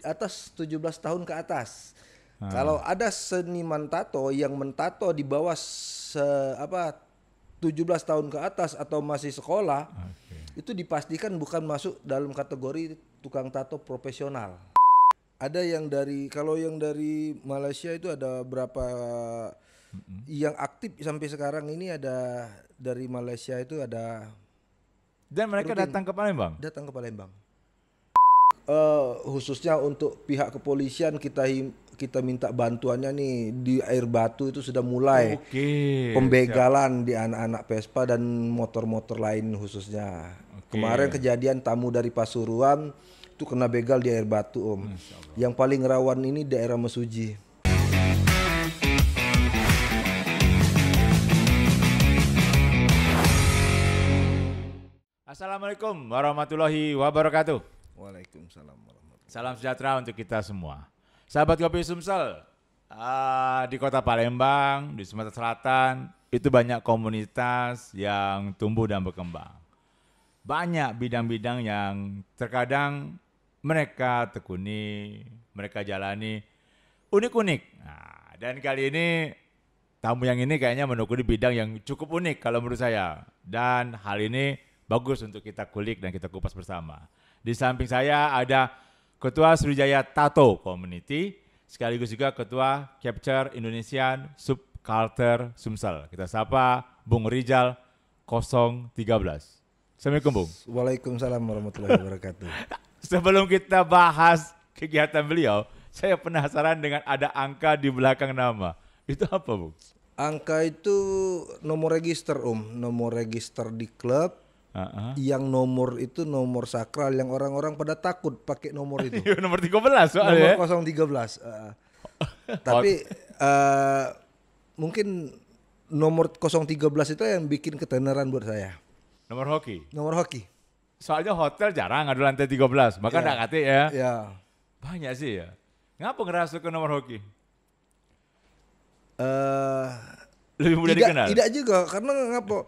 atas 17 tahun ke atas. Kalau ada seniman tato yang mentato di bawah 17 tahun ke atas atau masih sekolah, itu dipastikan bukan masuk dalam kategori tukang tato profesional. Ada yang kalau yang dari Malaysia itu ada berapa yang aktif sampai sekarang ini, ada dari Malaysia itu ada. Dan mereka rutin datang ke Palembang? Datang ke Palembang. Khususnya untuk pihak kepolisian kita minta bantuannya nih, di Air Batu itu sudah mulai pembegalan di anak-anak Vespa dan motor-motor lain khususnya. Kemarin kejadian tamu dari Pasuruan itu kena begal di Air Batu, Om. Yang paling rawan ini daerah Mesuji. Assalamualaikum warahmatullahi wabarakatuh. Waalaikumsalam warahmatullahi. Salam sejahtera untuk kita semua. Sahabat Kopi Sumsel, di kota Palembang, di Sumatera Selatan, itu banyak komunitas yang tumbuh dan berkembang. Banyak bidang-bidang yang terkadang mereka tekuni, mereka jalani unik-unik. Nah, dan kali ini tamu yang ini kayaknya menekuni bidang yang cukup unik kalau menurut saya. Dan hal ini bagus untuk kita kulik dan kita kupas bersama. Di samping saya ada Ketua Sriwijaya Tato Community, sekaligus juga Ketua Capture Indonesian Subculture Sumsel. Kita sapa Bung Rizal 013. Assalamualaikum, Bung. Waalaikumsalam warahmatullahi wabarakatuh. Sebelum kita bahas kegiatan beliau, saya penasaran dengan ada angka di belakang nama. Itu apa, Bung? Angka itu nomor register, Om. Nomor register di klub. Yang nomor itu nomor sakral yang orang-orang pada takut pakai nomor itu. Nomor 13 soalnya. Nomor 013. Tapi mungkin nomor 013 itu yang bikin ketenaran buat saya. Nomor hoki. Nomor hoki. Soalnya hotel jarang ada lantai 13, bahkan enggak kate ya. Ya. Banyak sih ya. Ngapa ngerasa ke nomor hoki? Lebih mudah dikenal. Tidak juga, karena ngapa?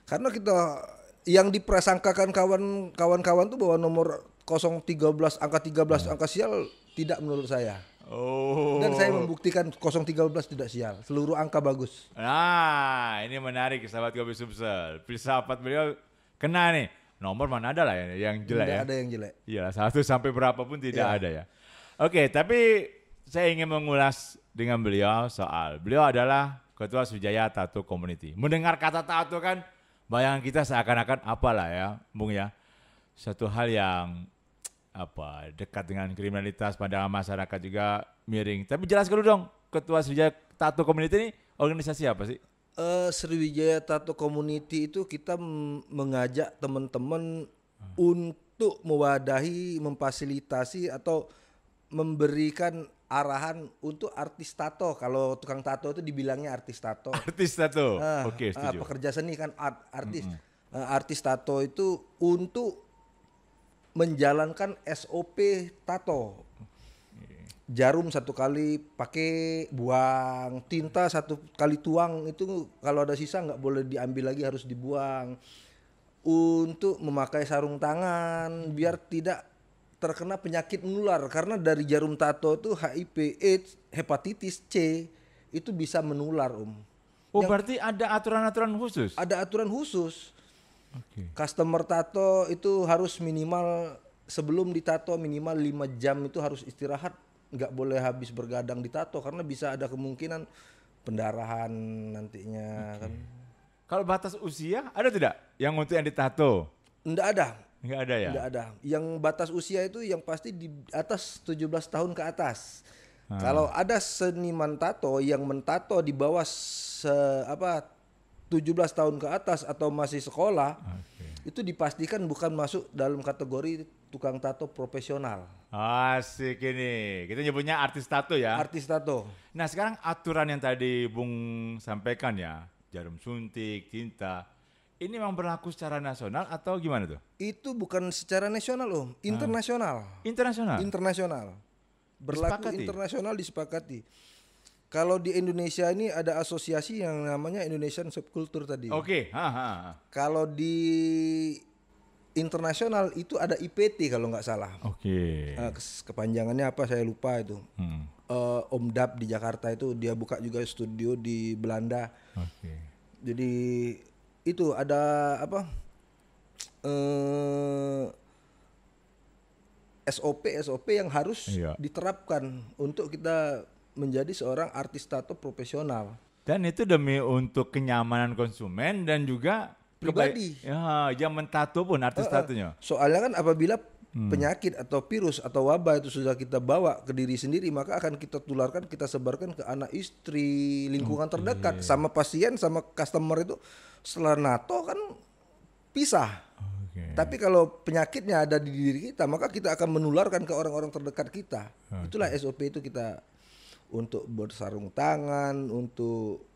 Karena kita yang diprasangkakan kawan-kawan tuh bahwa nomor 013 angka 13 angka sial, tidak menurut saya. Dan saya membuktikan 013 tidak sial. Seluruh angka bagus. Nah, ini menarik sahabat Kopi Sumsel. Filsafat beliau kena nih. Nomor mana ada lah yang jelek ya? Tidak ada yang jelek. Iya, 1 sampai berapa pun tidak ada ya. Oke, tapi saya ingin mengulas dengan beliau soal beliau adalah Ketua Sriwijaya Tato Community. Mendengar kata tato kan bayangan kita seakan-akan apalah ya, Bung ya. Satu hal yang dekat dengan kriminalitas, pandangan masyarakat juga miring. Tapi jelaskan dulu dong, Ketua Sriwijaya Tato Community ini organisasi apa sih? Sriwijaya Tato Community itu kita mengajak teman-teman untuk mewadahi, memfasilitasi atau memberikan arahan untuk artis tato. Kalau tukang tato itu dibilangnya artis tato. Artis tato. Oke, setuju. Pekerja seni kan artis. Artis tato itu untuk menjalankan SOP tato. Jarum 1 kali pakai buang, tinta 1 kali tuang, itu kalau ada sisa nggak boleh diambil lagi, harus dibuang. Untuk memakai sarung tangan biar tidak terkena penyakit menular, karena dari jarum tato itu HIV, AIDS, hepatitis C itu bisa menular, Om. Berarti ada aturan-aturan khusus? Ada aturan khusus. Customer tato itu harus minimal sebelum ditato minimal 5 jam itu harus istirahat, nggak boleh habis bergadang ditato karena bisa ada kemungkinan pendarahan nantinya kan. Kalau batas usia ada tidak yang untuk yang ditato? Nggak ada. Nggak ada ya? Nggak ada. Yang batas usia itu yang pasti di atas 17 tahun ke atas. Kalau ada seniman tato yang mentato di bawah 17 tahun ke atas atau masih sekolah, itu dipastikan bukan masuk dalam kategori tukang tato profesional. Asik ini. Kita nyebutnya artis tato ya? Artis tato. Nah, sekarang aturan yang tadi Bung sampaikan ya, jarum suntik, tinta, ini memang berlaku secara nasional atau gimana tuh? Itu bukan secara nasional, Om, internasional. Internasional? Internasional. Berlaku disepakati. Internasional disepakati. Kalau di Indonesia ini ada asosiasi yang namanya Indonesian Subculture tadi. Oke. Kalau di internasional itu ada IPT kalau nggak salah. Oke. Kepanjangannya apa saya lupa itu. Omdap di Jakarta itu dia buka juga studio di Belanda. Oke. Jadi itu ada apa? SOP yang harus diterapkan untuk kita menjadi seorang artis tato profesional. Dan itu demi untuk kenyamanan konsumen dan juga pribadi. Ya, yang mentato pun artis tatonya. Soalnya kan apabila penyakit atau virus atau wabah itu sudah kita bawa ke diri sendiri, maka akan kita tularkan, kita sebarkan ke anak istri, lingkungan terdekat, sama pasien, sama customer itu setelah nato kan pisah. Tapi kalau penyakitnya ada di diri kita, maka kita akan menularkan ke orang-orang terdekat kita. Itulah SOP itu kita untuk bersarung tangan, untuk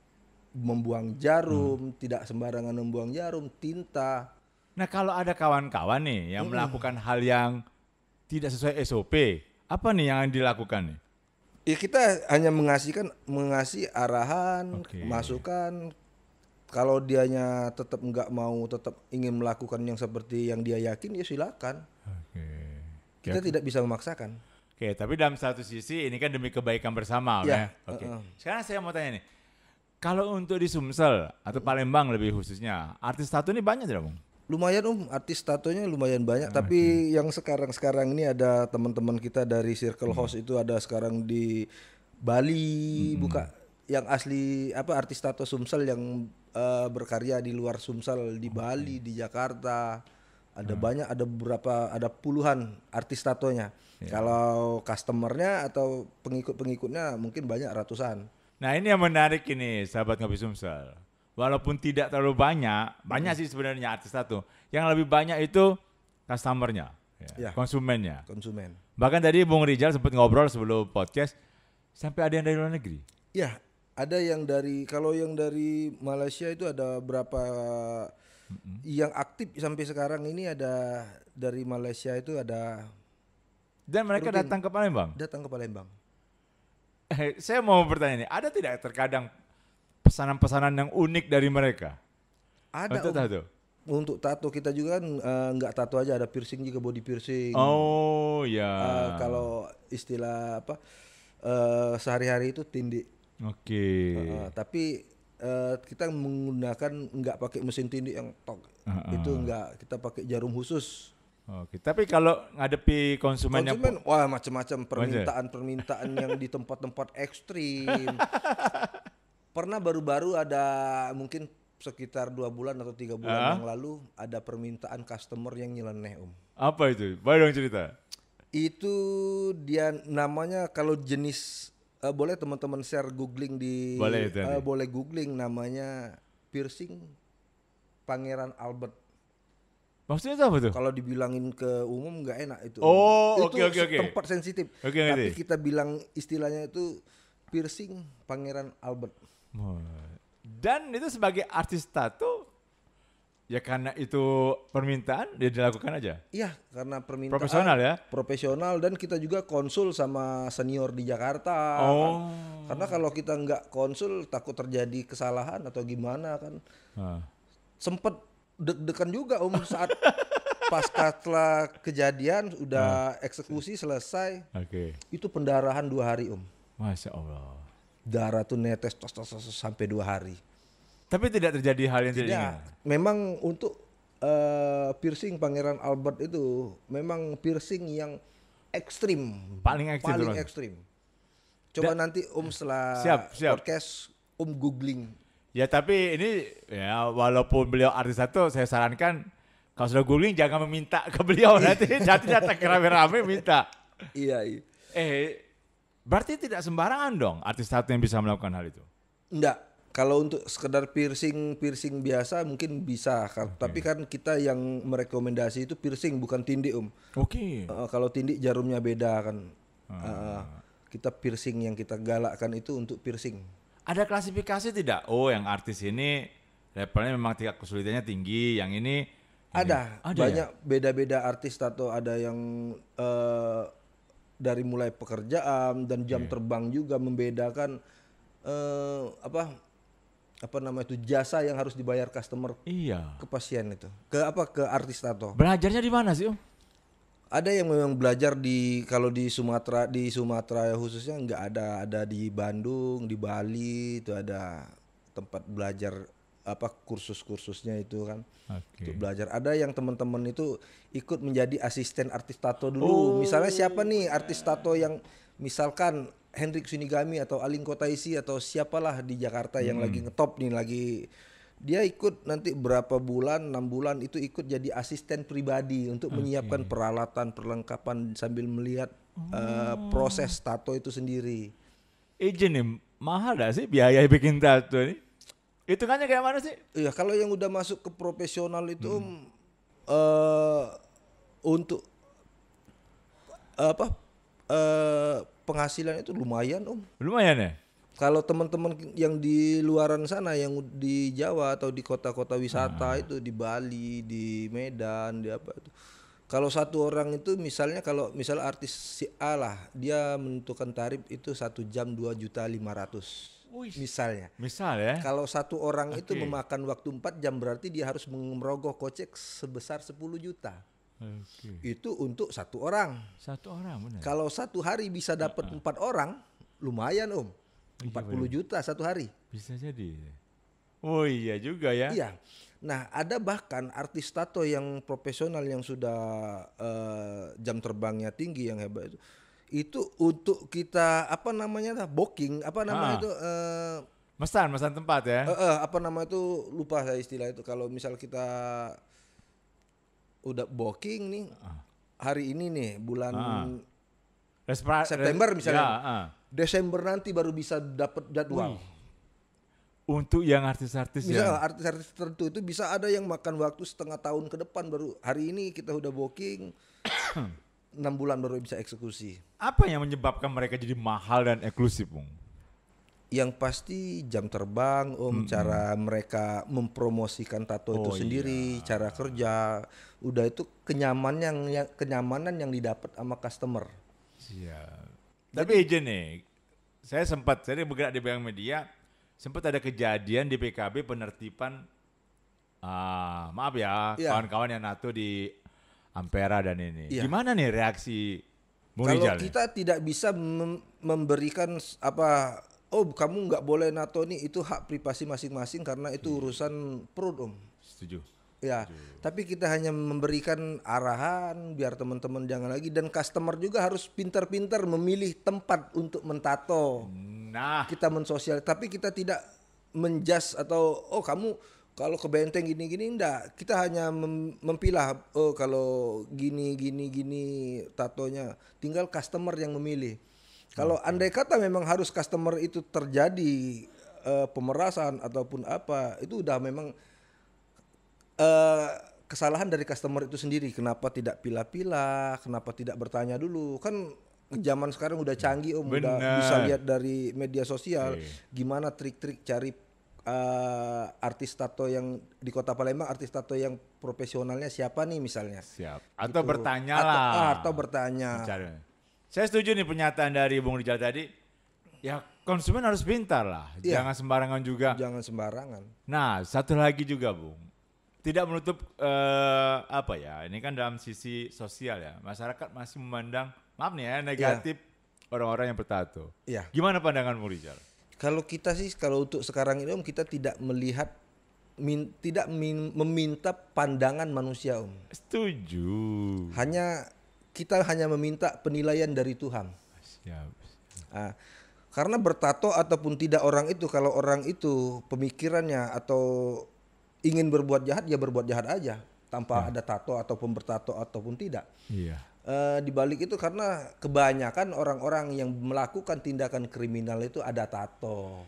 membuang jarum, tidak sembarangan membuang jarum, tinta. Nah kalau ada kawan-kawan nih yang melakukan hal yang tidak sesuai SOP, apa nih yang dilakukan nih? Ya kita hanya mengasih arahan, masukan. Kalau dianya tetap nggak mau, tetap ingin melakukan yang seperti yang dia yakin, ya silakan. Kita tidak bisa memaksakan. Tapi dalam satu sisi ini kan demi kebaikan bersama. Ya. Sekarang saya mau tanya nih, kalau untuk di Sumsel atau Palembang lebih khususnya, artis tato ini banyak tidak, Bung? Lumayan artis tatonya lumayan banyak. Tapi yang sekarang ini ada teman-teman kita dari Circle House itu ada sekarang di Bali buka yang asli artis tato Sumsel yang berkarya di luar Sumsel, di Bali, di Jakarta. Ada banyak, ada puluhan artis tatonya. Kalau customernya atau pengikutnya mungkin banyak ratusan. Nah ini yang menarik ini sahabat Ngopi Sumsel. Walaupun tidak terlalu banyak sih sebenarnya artis tato. Yang lebih banyak itu customernya, konsumennya. Konsumen. Bahkan tadi Bung Rijal sempat ngobrol sebelum podcast, sampai ada yang dari luar negeri. Ya, ada yang kalau yang dari Malaysia itu ada berapa yang aktif sampai sekarang ini, ada dari Malaysia itu ada. Dan mereka datang ke Palembang? Datang ke Palembang. Saya mau bertanya nih, ada tidak terkadang pesanan-pesanan yang unik dari mereka? Ada. Untuk tato? Untuk tato kita juga kan nggak tato aja, ada piercing juga, body piercing. Oh ya. Kalau istilah sehari-hari itu tindik. Tapi kita menggunakan nggak pakai mesin tindik yang tok. Itu nggak, kita pakai jarum khusus. Tapi kalau ngadepi konsumen yang wah macam-macam permintaan yang di tempat-tempat ekstrim. Pernah baru-baru ada mungkin sekitar 2 bulan atau 3 bulan yang lalu ada permintaan customer yang nyeleneh, Om. Apa itu? Boleh dong cerita. Itu dia namanya, kalau jenis boleh teman-teman share googling boleh googling, namanya piercing Pangeran Albert. Maksudnya itu apa tuh? Kalau dibilangin ke umum nggak enak itu. Oke. Tempat sensitif. Tapi kita bilang istilahnya itu piercing Pangeran Albert. Dan itu sebagai artis tato, ya karena itu permintaan dia dilakukan aja. Iya, karena permintaan. Profesional ya? Profesional, dan kita juga konsul sama senior di Jakarta. Karena kalau kita nggak konsul takut terjadi kesalahan atau gimana kan. Sempet deg-degan juga Om saat pasca setelah kejadian udah eksekusi selesai. Itu pendarahan 2 hari Om. Masya Allah. Darah tuh netes sampai 2 hari. Tapi tidak terjadi hal yang tidak ingin. Memang untuk piercing Pangeran Albert itu memang piercing yang ekstrim. Paling ekstrim. Coba nanti Om setelah podcast Om googling. Ya tapi ini ya walaupun beliau artis tato, saya sarankan kalau sudah googling jangan meminta ke beliau, nanti datang rame-rame minta. Iya. Berarti tidak sembarangan dong artis tato yang bisa melakukan hal itu? Enggak. Kalau untuk sekedar piercing biasa mungkin bisa, tapi kan kita yang merekomendasi itu piercing bukan tindik Om. Kalau tindik jarumnya beda kan. Kita piercing, yang kita galakkan itu untuk piercing. Ada klasifikasi tidak? Yang artis ini levelnya memang tingkat kesulitannya tinggi, yang ini ada banyak ya? Beda-beda artis tato, ada yang dari mulai pekerjaan dan jam terbang juga membedakan apa namanya itu jasa yang harus dibayar customer Iya. ke pasien itu, ke artis tato. Belajarnya di mana sih, Om? Ada yang memang belajar kalau di Sumatera ya khususnya nggak ada di Bandung, di Bali itu ada tempat belajar apa kursus-kursusnya itu kan. Untuk Oke. belajar. Ada yang teman-teman itu ikut menjadi asisten artis tato dulu. Misalnya siapa nih artis tato yang misalkan Hendrik Sunigami atau Aling Kotaisi atau siapalah di Jakarta yang lagi ngetop nih, dia ikut nanti berapa bulan, 6 bulan itu ikut jadi asisten pribadi untuk menyiapkan peralatan, perlengkapan sambil melihat proses tato itu sendiri. Izin nih, mahal gak sih biaya bikin tato ini? Hitungannya kayak mana sih? Iya, kalau yang udah masuk ke profesional itu eh, untuk apa penghasilan itu lumayan Lumayan ya? Kalau teman-teman yang di luaran sana yang di Jawa atau di kota-kota wisata itu di Bali, di Medan, di apa itu. Kalau satu orang itu misalnya kalau misal artis si A lah, dia menentukan tarif itu 1 jam 2.500.000 misalnya. Misal ya? Kalau satu orang itu Oke. memakan waktu 4 jam berarti dia harus merogoh kocek sebesar 10 juta. Oke. Itu untuk satu orang. Satu orang benar. Kalau satu hari bisa dapat 4 orang, lumayan 40 juta satu hari. Bisa jadi. Oh iya juga ya. Iya. Nah, ada bahkan artis tato yang profesional yang sudah jam terbangnya tinggi yang hebat itu untuk kita apa namanya booking apa namanya itu Mesan tempat ya. apa nama itu lupa saya istilah itu kalau misal kita udah booking nih hari ini nih bulan September misalnya. Ya, Desember nanti baru bisa dapat jadwal. Untuk yang artis-artis Misal ya. artis-artis tertentu itu bisa ada yang makan waktu setengah tahun ke depan baru hari ini kita udah booking 6 bulan baru bisa eksekusi. Apa yang menyebabkan mereka jadi mahal dan eksklusif, Bung? Yang pasti jam terbang, cara mereka mempromosikan tato itu sendiri, cara kerja, udah itu kenyamanan yang didapat sama customer. Siap. Tapi izin nih, saya bergerak di bidang media, sempat ada kejadian di PKB penertiban, maaf ya, kawan-kawan yang nato di Ampera dan ini. Iya. Gimana nih reaksi Bung Kalau Rijal? kita tidak bisa memberikan apa, kamu nggak boleh nato nih, itu hak privasi masing-masing karena itu urusan perut Setuju. Ya, tapi kita hanya memberikan arahan biar teman-teman jangan lagi dan customer juga harus pintar-pintar memilih tempat untuk mentato. Nah, Kita mensosial, tapi kita tidak menjas atau kamu kalau ke benteng gini-gini enggak. Kita hanya mempilah kalau gini tatonya. Tinggal customer yang memilih. Kalau andai kata memang harus customer itu terjadi pemerasan ataupun apa, itu udah memang kesalahan dari customer itu sendiri. Kenapa tidak pilah-pilah, kenapa tidak bertanya dulu. Kan zaman sekarang udah canggih udah bisa lihat dari media sosial gimana trik-trik cari artis tato yang di Kota Palembang, artis tato yang profesionalnya siapa nih misalnya. siap. Atau Gitu. bertanya lah. Atau bertanya. Mencari. Saya setuju nih pernyataan dari Bung Rijal tadi. Ya konsumen harus pintar lah, Iya. jangan sembarangan juga. Jangan sembarangan. Nah, satu lagi juga, Bung. Tidak menutup apa ya? Ini kan dalam sisi sosial ya. Masyarakat masih memandang, maaf nih ya, negatif orang-orang yang bertato. Iya. Gimana pandangan Bung Rijal? Kalau kita sih kalau untuk sekarang ini kita tidak melihat meminta pandangan manusia Setuju. Kita hanya meminta penilaian dari Tuhan. Siap. Nah, karena bertato ataupun tidak orang itu, kalau orang itu pemikirannya atau ingin berbuat jahat, ya berbuat jahat aja tanpa ada tato ataupun bertato ataupun tidak. Iya. Di balik itu karena kebanyakan orang-orang yang melakukan tindakan kriminal itu ada tato.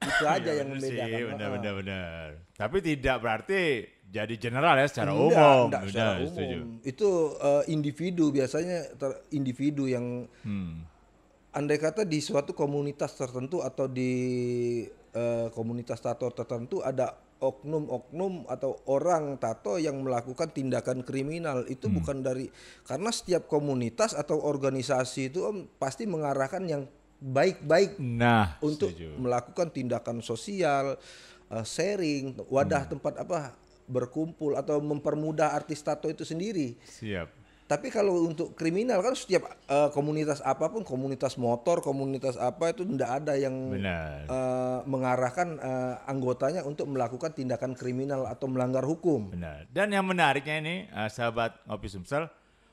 Itu aja yang membedakan. Benar. Tapi tidak berarti jadi general ya secara Enggak, umum. enggak secara umum. Setuju. Itu individu biasanya individu yang andai kata di suatu komunitas tertentu atau di komunitas tato tertentu ada oknum-oknum atau orang tato yang melakukan tindakan kriminal itu bukan dari karena setiap komunitas atau organisasi itu pasti mengarahkan yang baik-baik Nah, untuk setuju. melakukan tindakan sosial, sharing, wadah tempat apa berkumpul atau mempermudah artis tato itu sendiri. Siap. Tapi kalau untuk kriminal kan setiap komunitas apapun, komunitas motor, komunitas apa itu tidak ada yang Benar. mengarahkan anggotanya untuk melakukan tindakan kriminal atau melanggar hukum. Benar. Dan yang menariknya ini, sahabat Ngopi Sumsel,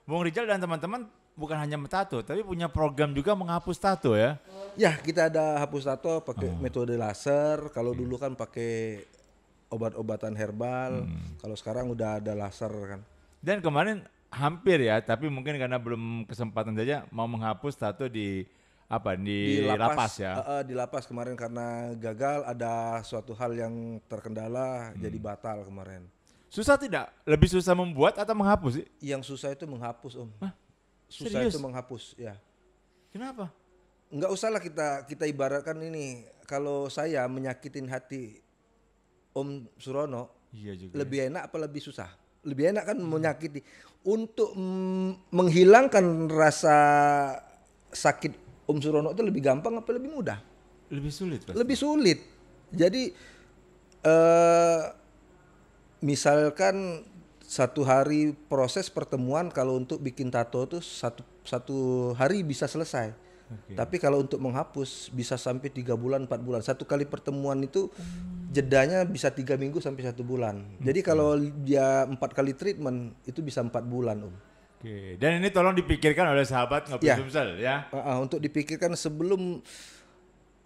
Bung Rijal dan teman-teman bukan hanya tato, tapi punya program juga menghapus tato ya. Ya, kita ada hapus tato pakai metode laser. Kalau dulu kan pakai obat-obatan herbal. Kalau sekarang udah ada laser kan. Dan kemarin hampir ya, tapi mungkin karena belum kesempatan saja mau menghapus tato di apa di lapas ya. Di lapas kemarin karena gagal, ada suatu hal yang terkendala jadi batal kemarin. Susah tidak? Lebih susah membuat atau menghapus sih? Yang susah itu menghapus, Om. Hah? Susah Serius? itu menghapus, ya. Kenapa? Nggak usah lah kita ibaratkan ini. Kalau saya menyakitin hati Om Surono, Iya juga. lebih enak apa lebih susah? Lebih enak kan menyakiti. Untuk menghilangkan rasa sakit Om Surono itu lebih gampang apa lebih mudah? Lebih sulit pasti. Lebih sulit. Jadi misalkan satu hari proses pertemuan kalau untuk bikin tato itu satu hari bisa selesai. Oke. Tapi kalau untuk menghapus bisa sampai 3 bulan 4 bulan. Satu kali pertemuan itu jedanya bisa 3 minggu sampai 1 bulan. Jadi kalau dia 4 kali treatment itu bisa 4 bulan, Om. Oke. Dan ini tolong dipikirkan oleh sahabat Ngopi Ya. Sumsel ya. Untuk dipikirkan sebelum,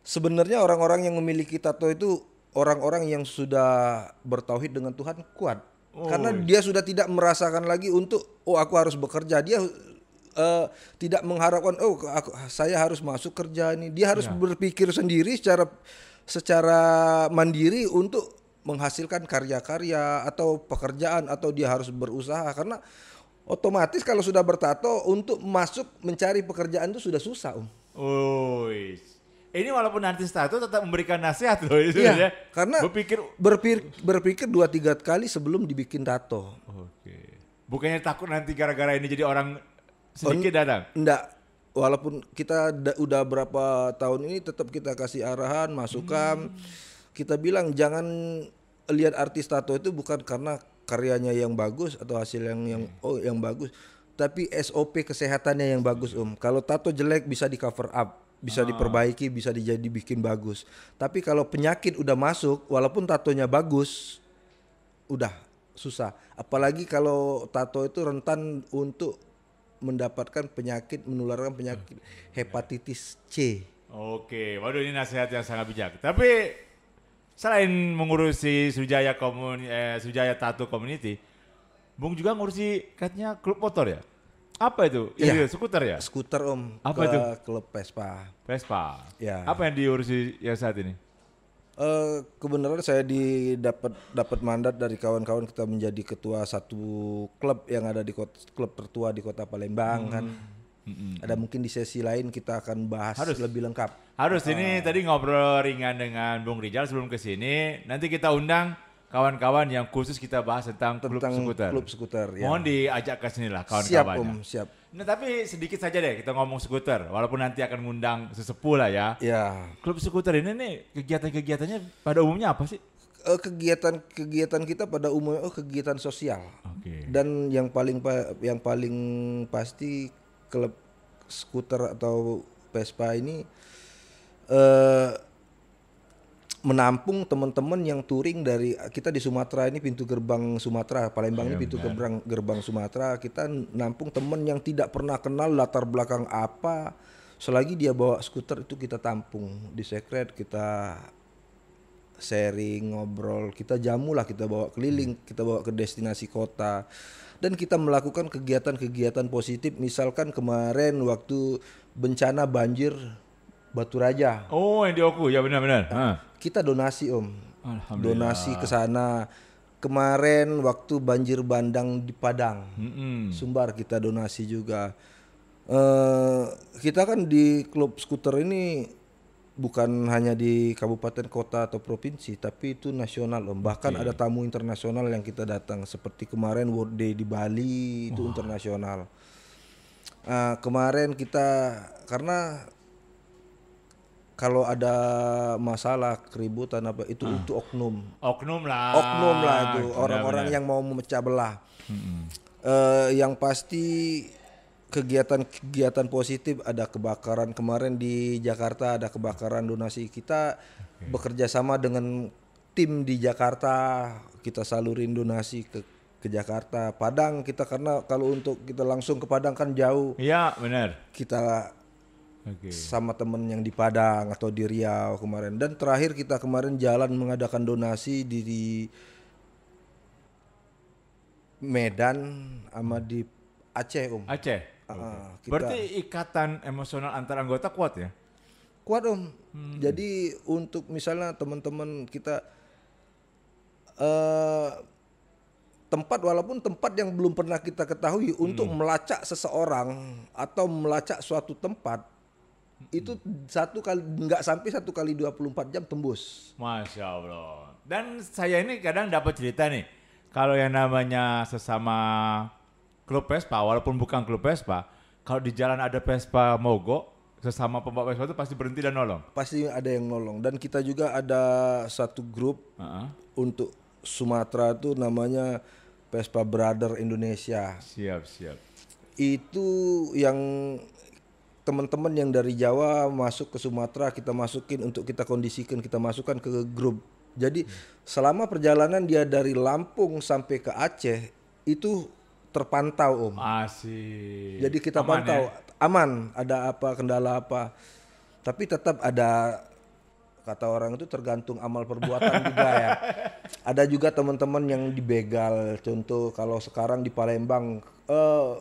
sebenarnya orang-orang yang memiliki tato itu orang-orang yang sudah bertauhid dengan Tuhan kuat. Karena dia sudah tidak merasakan lagi untuk aku harus bekerja. Dia tidak mengharapkan saya harus masuk kerja ini. Dia harus berpikir sendiri secara mandiri untuk menghasilkan karya-karya atau pekerjaan, atau dia harus berusaha karena otomatis kalau sudah bertato untuk masuk mencari pekerjaan itu sudah susah, Om. Ini walaupun artis tato tetap memberikan nasihat loh itu Iya, ya. karena berpikir 2-3 kali sebelum dibikin tato. Oke. Bukannya takut nanti gara-gara ini jadi orang sedikit datang. Enggak, walaupun kita udah berapa tahun ini tetap kita kasih arahan, masukan. Kita bilang jangan lihat artis tato itu bukan karena karyanya yang bagus atau hasil yang bagus, tapi SOP kesehatannya yang bagus, Om. Kalau tato jelek bisa di cover up, bisa diperbaiki, bisa dibikin bagus. Tapi kalau penyakit udah masuk, walaupun tatonya bagus, udah susah. Apalagi kalau tato itu rentan untuk mendapatkan menularkan penyakit hepatitis C. Oke, waduh ini nasihat yang sangat bijak. Tapi selain mengurusi Sujaya Tattoo Community, Bung juga ngurusi katanya klub motor ya? Apa itu? Iya. Skuter ya? Skuter, Om. Apa ke itu? klub Vespa. Vespa. Ya. Apa yang diurusi yang saat ini? Kebenaran saya dapat mandat dari kawan-kawan kita menjadi ketua satu klub yang ada di klub tertua di Kota Palembang kan. Ada mungkin di sesi lain kita akan bahas lebih lengkap. Harus ini tadi ngobrol ringan dengan Bung Rijal sebelum ke sini. Nanti kita undang kawan-kawan yang khusus kita bahas tentang klub skuter. Klub skuter, ya. Mohon diajak ke sini lah Siap, kawan-kawannya. Om, siap. Nah, tapi sedikit saja deh kita ngomong skuter, walaupun nanti akan ngundang sesepuh lah ya. Ya. Klub skuter ini nih kegiatan-kegiatannya pada umumnya apa sih? Kegiatan kita pada umumnya kegiatan sosial. Oke. Dan yang paling pasti klub skuter atau Vespa ini menampung teman-teman yang touring dari kita di Sumatera ini, pintu gerbang Sumatera, Palembang ini pintu gerbang Sumatera. Kita nampung teman yang tidak pernah kenal latar belakang apa, selagi dia bawa skuter itu kita tampung di sekret, kita sharing, ngobrol, kita jamu lah, kita bawa keliling, kita bawa ke destinasi kota, dan kita melakukan kegiatan-kegiatan positif. Misalkan kemarin waktu bencana banjir Batu Raja. Oh, yang di Oku ya benar-benar. Kita donasi, Om. Alhamdulillah. Donasi ke sana. Kemarin waktu banjir bandang di Padang, Sumbar kita donasi juga. Kita kan di klub skuter ini bukan hanya di kabupaten, kota atau provinsi, tapi itu nasional, Om. Bahkan ada tamu internasional yang kita datang. Seperti kemarin World Day di Bali itu internasional. Kemarin kita karena kalau ada masalah keributan apa itu oknum. Oknum lah. Oknum lah itu orang-orang Benar-benar. yang mau memecah belah. Yang pasti kegiatan-kegiatan positif, ada kebakaran kemarin di Jakarta, ada kebakaran donasi, kita bekerja sama dengan tim di Jakarta, kita salurin donasi ke Jakarta. Padang kita, karena kalau untuk kita langsung ke Padang kan jauh, Iya benar. kita Oke. sama temen yang di Padang atau di Riau kemarin. Dan terakhir kita kemarin jalan mengadakan donasi di Medan sama di Aceh, Om. Aceh. Kita Berarti ikatan emosional antar anggota kuat ya? kuat, Om. Jadi untuk misalnya teman-teman kita tempat, walaupun tempat yang belum pernah kita ketahui, untuk melacak seseorang atau melacak suatu tempat itu satu kali, nggak sampai 1 kali 24 jam tembus. Masya Allah. Dan saya ini kadang dapat cerita nih, kalau yang namanya sesama klub Vespa, walaupun bukan klub Vespa, kalau di jalan ada Vespa mogok, sesama pembawa Vespa itu pasti berhenti dan nolong. Pasti ada yang nolong. Dan kita juga ada satu grup Heeh. untuk Sumatera tuh namanya Vespa Brother Indonesia. Siap, siap. Itu yang teman-teman yang dari Jawa masuk ke Sumatera, kita masukin untuk kita kondisikan, kita masukkan ke grup. Jadi selama perjalanan dia dari Lampung sampai ke Aceh itu terpantau, Om. Asik. Jadi kita Aman pantau ya? aman, ada apa, kendala apa. Tapi tetap ada, kata orang itu tergantung amal perbuatan juga ya. Ada juga teman-teman yang dibegal. Contoh kalau sekarang di Palembang,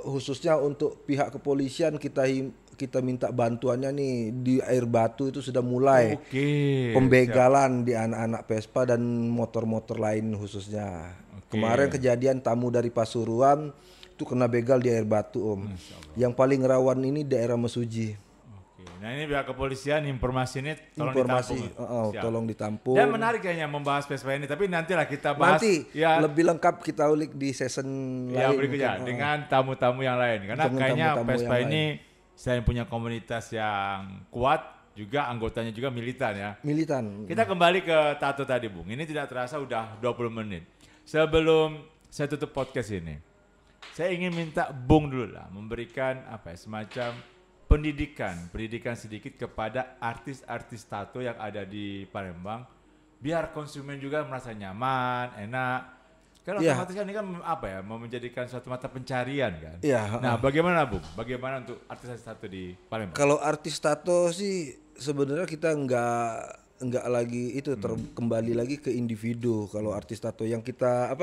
khususnya untuk pihak kepolisian, kita minta bantuannya nih, di Air Batu itu sudah mulai Oke. pembegalan di anak-anak Vespa dan motor-motor lain khususnya. Kemarin kejadian tamu dari Pasuruan itu kena begal di Air Batu, Om. Yang paling rawan ini daerah Mesuji. Oke. Nah ini pihak kepolisian informasi ini tolong Informasi, ditampung. Siap. tolong ditampung. Dan menarik kayaknya membahas Vespa ini, tapi nantilah kita bahas Nanti ya, lebih lengkap kita ulik di season ya lain. berikutnya mungkin. dengan tamu-tamu yang lain. Karena Dengan kayaknya tamu-tamu Vespa yang ini selain punya komunitas yang kuat, juga anggotanya juga militan ya. Militan. Kita kembali ke tato tadi, Bung. Ini tidak terasa udah 20 menit. Sebelum saya tutup podcast ini, saya ingin minta Bung dulu lah memberikan apa ya, semacam pendidikan sedikit kepada artis-artis tato yang ada di Palembang, biar konsumen juga merasa nyaman, enak. Kan Iya. otomatis kan ini kan apa ya, mau menjadikan suatu mata pencarian kan. Iya, Nah, bagaimana Bung? Bagaimana untuk artis-artis tato di Palembang? Kalau artis tato sih sebenarnya kita nggak lagi itu kembali lagi ke individu. Kalau artis tato yang kita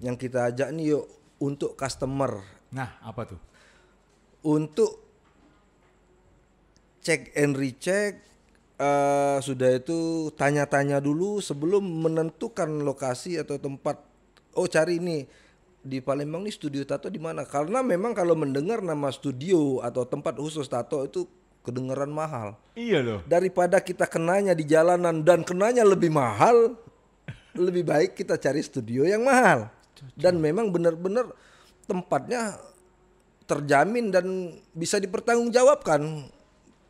yang kita ajak nih, yuk untuk customer, Nah, apa tuh? untuk cek and recheck, sudah itu tanya-tanya dulu sebelum menentukan lokasi atau tempat. Oh, cari nih di Palembang nih studio tato di mana? Karena memang kalau mendengar nama studio atau tempat khusus tato itu kedengeran mahal. Iya loh. Daripada kita kenanya di jalanan dan kenanya lebih mahal, lebih baik kita cari studio yang mahal. Dan memang benar-benar tempatnya terjamin dan bisa dipertanggungjawabkan.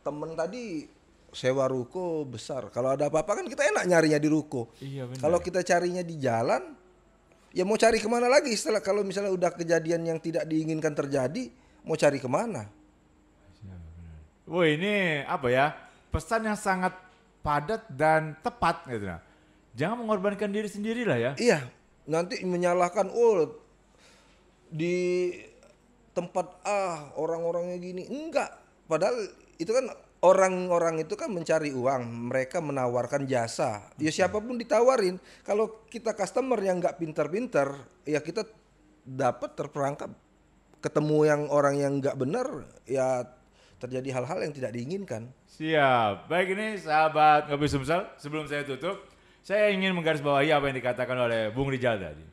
Temen tadi sewa ruko besar. Kalau ada apa-apa kan kita enak nyarinya di ruko. Iya benar. Kalau kita carinya di jalan, ya mau cari kemana lagi setelah kalau misalnya udah kejadian yang tidak diinginkan terjadi, mau cari kemana? Wah ini apa ya, pesan yang sangat padat dan tepat gitu. Nah. Jangan mengorbankan diri sendiri lah ya. Iya, nanti menyalahkan di tempat orang-orangnya gini. Enggak, padahal itu kan orang-orang itu kan mencari uang, mereka menawarkan jasa. Ya siapapun ditawarin. Kalau kita customer yang nggak pintar-pintar, ya kita dapat terperangkap. Ketemu yang orang yang nggak benar, ya terjadi hal-hal yang tidak diinginkan. Siap. Baik, ini sahabat Ngopi Sumsel, sebelum saya tutup, saya ingin menggarisbawahi apa yang dikatakan oleh Bung Rijal tadi.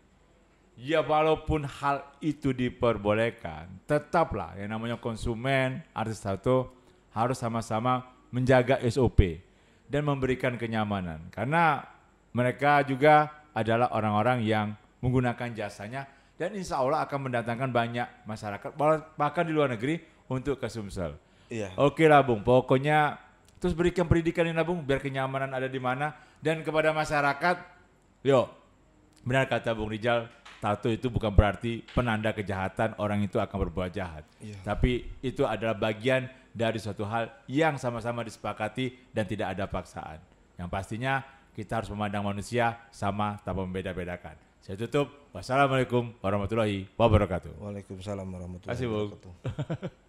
Ya walaupun hal itu diperbolehkan, tetaplah yang namanya konsumen, artis tato harus sama-sama menjaga SOP dan memberikan kenyamanan. Karena mereka juga adalah orang-orang yang menggunakan jasanya dan insya Allah akan mendatangkan banyak masyarakat, bahkan di luar negeri untuk ke Sumsel. Iya. Oke lah Bung, pokoknya terus berikan pendidikan ini Bung, biar kenyamanan ada di mana. Dan kepada masyarakat, benar kata Bung Rijal, tato itu bukan berarti penanda kejahatan, orang itu akan berbuat jahat. Tapi itu adalah bagian dari suatu hal yang sama-sama disepakati dan tidak ada paksaan. Yang pastinya kita harus memandang manusia sama tanpa membeda-bedakan. Saya tutup. Wassalamualaikum warahmatullahi wabarakatuh. Waalaikumsalam warahmatullahi Kasih, Bung. wabarakatuh.